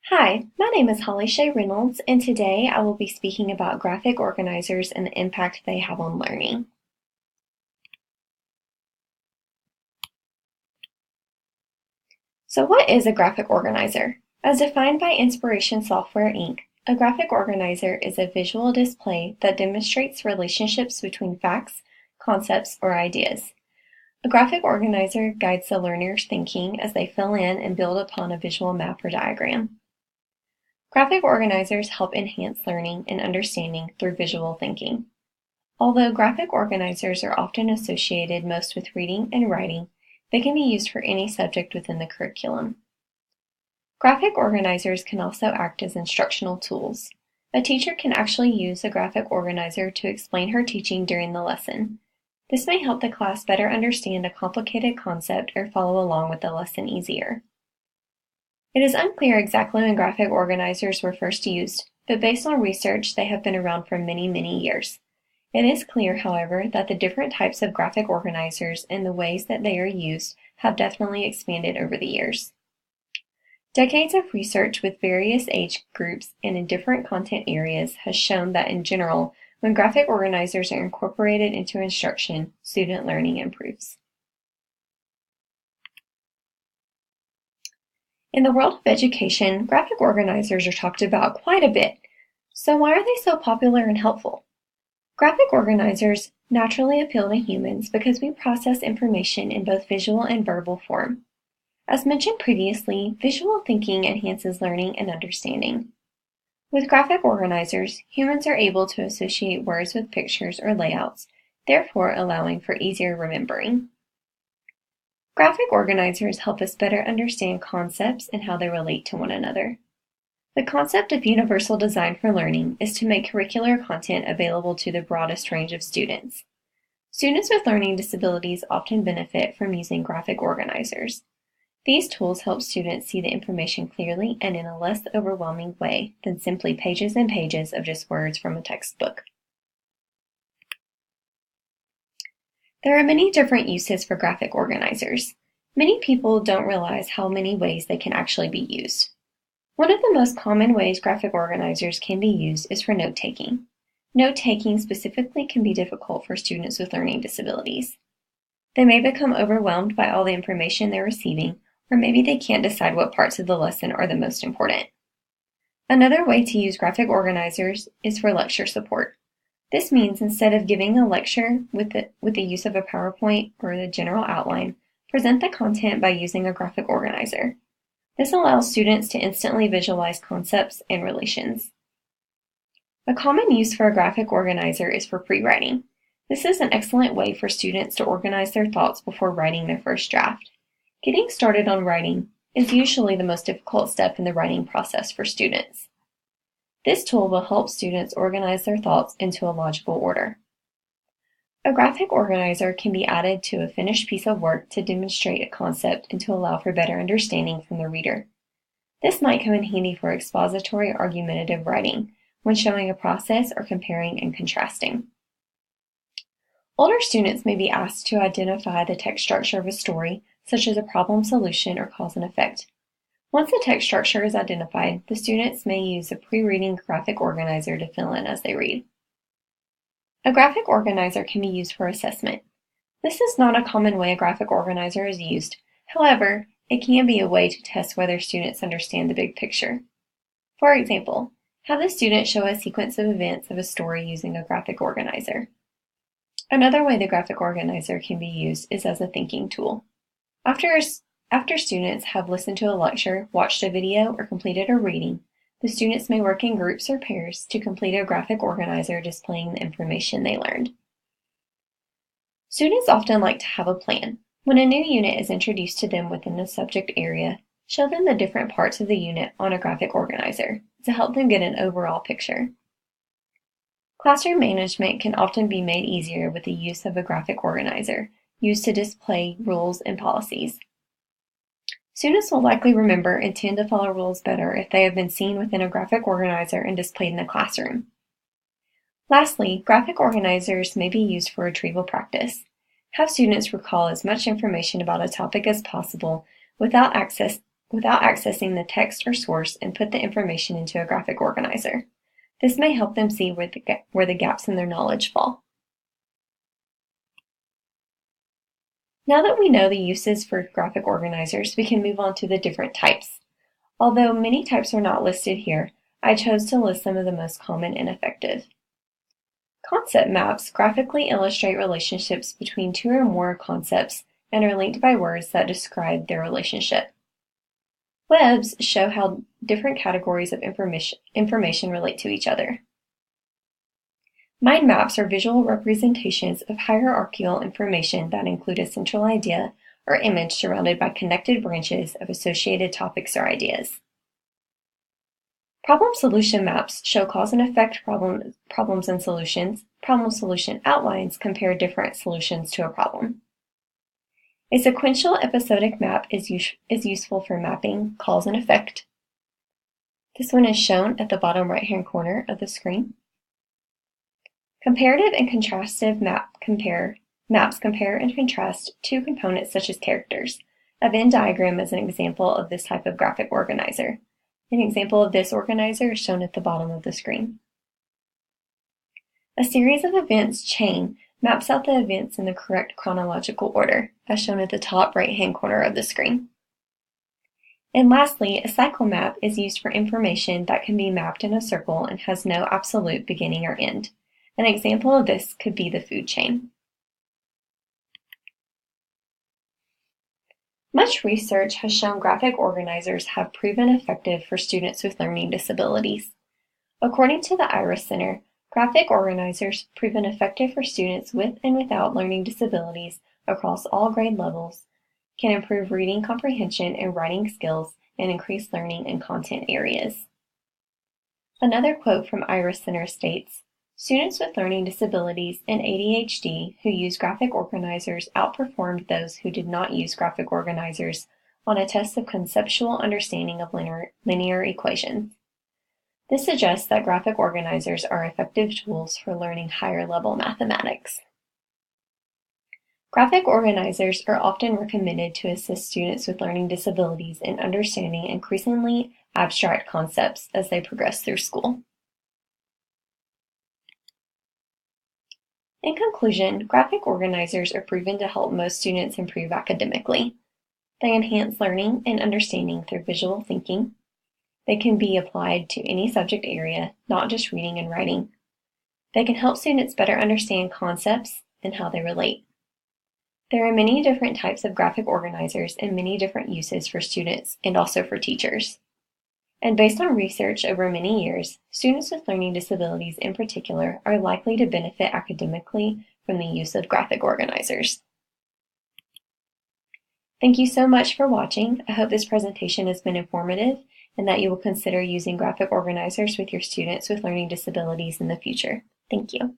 Hi, my name is Holly Shay Reynolds, and today I will be speaking about graphic organizers and the impact they have on learning. So what is a graphic organizer? As defined by Inspiration Software, Inc., a graphic organizer is a visual display that demonstrates relationships between facts, concepts, or ideas. A graphic organizer guides the learner's thinking as they fill in and build upon a visual map or diagram. Graphic organizers help enhance learning and understanding through visual thinking. Although graphic organizers are often associated most with reading and writing, they can be used for any subject within the curriculum. Graphic organizers can also act as instructional tools. A teacher can actually use a graphic organizer to explain her teaching during the lesson. This may help the class better understand a complicated concept or follow along with the lesson easier. It is unclear exactly when graphic organizers were first used, but based on research, they have been around for many, many years. It is clear, however, that the different types of graphic organizers and the ways that they are used have definitely expanded over the years. Decades of research with various age groups and in different content areas has shown that in general, when graphic organizers are incorporated into instruction, student learning improves. In the world of education, graphic organizers are talked about quite a bit. So why are they so popular and helpful? Graphic organizers naturally appeal to humans because we process information in both visual and verbal form. As mentioned previously, visual thinking enhances learning and understanding. With graphic organizers, humans are able to associate words with pictures or layouts, therefore allowing for easier remembering. Graphic organizers help us better understand concepts and how they relate to one another. The concept of universal design for learning is to make curricular content available to the broadest range of students. Students with learning disabilities often benefit from using graphic organizers. These tools help students see the information clearly and in a less overwhelming way than simply pages and pages of just words from a textbook. There are many different uses for graphic organizers. Many people don't realize how many ways they can actually be used. One of the most common ways graphic organizers can be used is for note-taking. Note-taking specifically can be difficult for students with learning disabilities. They may become overwhelmed by all the information they're receiving, or maybe they can't decide what parts of the lesson are the most important. Another way to use graphic organizers is for lecture support. This means instead of giving a lecture with the use of a PowerPoint or the general outline, present the content by using a graphic organizer. This allows students to instantly visualize concepts and relations. A common use for a graphic organizer is for pre-writing. This is an excellent way for students to organize their thoughts before writing their first draft. Getting started on writing is usually the most difficult step in the writing process for students. This tool will help students organize their thoughts into a logical order. A graphic organizer can be added to a finished piece of work to demonstrate a concept and to allow for better understanding from the reader. This might come in handy for expository or argumentative writing, when showing a process or comparing and contrasting. Older students may be asked to identify the text structure of a story, such as a problem solution or cause and effect. Once the text structure is identified, the students may use a pre-reading graphic organizer to fill in as they read. A graphic organizer can be used for assessment. This is not a common way a graphic organizer is used. However, it can be a way to test whether students understand the big picture. For example, have the student show a sequence of events of a story using a graphic organizer. Another way the graphic organizer can be used is as a thinking tool. After students have listened to a lecture, watched a video, or completed a reading, the students may work in groups or pairs to complete a graphic organizer displaying the information they learned. Students often like to have a plan. When a new unit is introduced to them within a subject area, show them the different parts of the unit on a graphic organizer to help them get an overall picture. Classroom management can often be made easier with the use of a graphic organizer, used to display rules and policies. Students will likely remember and tend to follow rules better if they have been seen within a graphic organizer and displayed in the classroom. Lastly, graphic organizers may be used for retrieval practice. Have students recall as much information about a topic as possible without access without accessing the text or source and put the information into a graphic organizer. This may help them see where the gaps in their knowledge fall. Now that we know the uses for graphic organizers, we can move on to the different types. Although many types are not listed here, I chose to list some of the most common and effective. Concept maps graphically illustrate relationships between two or more concepts and are linked by words that describe their relationship. Webs show how different categories of information relate to each other. Mind maps are visual representations of hierarchical information that include a central idea or image surrounded by connected branches of associated topics or ideas. Problem solution maps show cause and effect problems and solutions. Problem solution outlines compare different solutions to a problem. A sequential episodic map is useful for mapping cause and effect. This one is shown at the bottom right-hand corner of the screen. Comparative and contrastive maps compare and contrast two components such as characters. A Venn diagram is an example of this type of graphic organizer. An example of this organizer is shown at the bottom of the screen. A series of events chain maps out the events in the correct chronological order, as shown at the top right-hand corner of the screen. And lastly, a cycle map is used for information that can be mapped in a circle and has no absolute beginning or end. An example of this could be the food chain. Much research has shown graphic organizers have proven effective for students with learning disabilities. According to the IRIS Center, graphic organizers proven effective for students with and without learning disabilities across all grade levels, can improve reading comprehension and writing skills, and increase learning in content areas. Another quote from IRIS Center states, "Students with learning disabilities and ADHD who use graphic organizers outperformed those who did not use graphic organizers on a test of conceptual understanding of linear equations. This suggests that graphic organizers are effective tools for learning higher-level mathematics." Graphic organizers are often recommended to assist students with learning disabilities in understanding increasingly abstract concepts as they progress through school. In conclusion, graphic organizers are proven to help most students improve academically. They enhance learning and understanding through visual thinking. They can be applied to any subject area, not just reading and writing. They can help students better understand concepts and how they relate. There are many different types of graphic organizers and many different uses for students and also for teachers. And based on research over many years, students with learning disabilities in particular are likely to benefit academically from the use of graphic organizers. Thank you so much for watching. I hope this presentation has been informative and that you will consider using graphic organizers with your students with learning disabilities in the future. Thank you.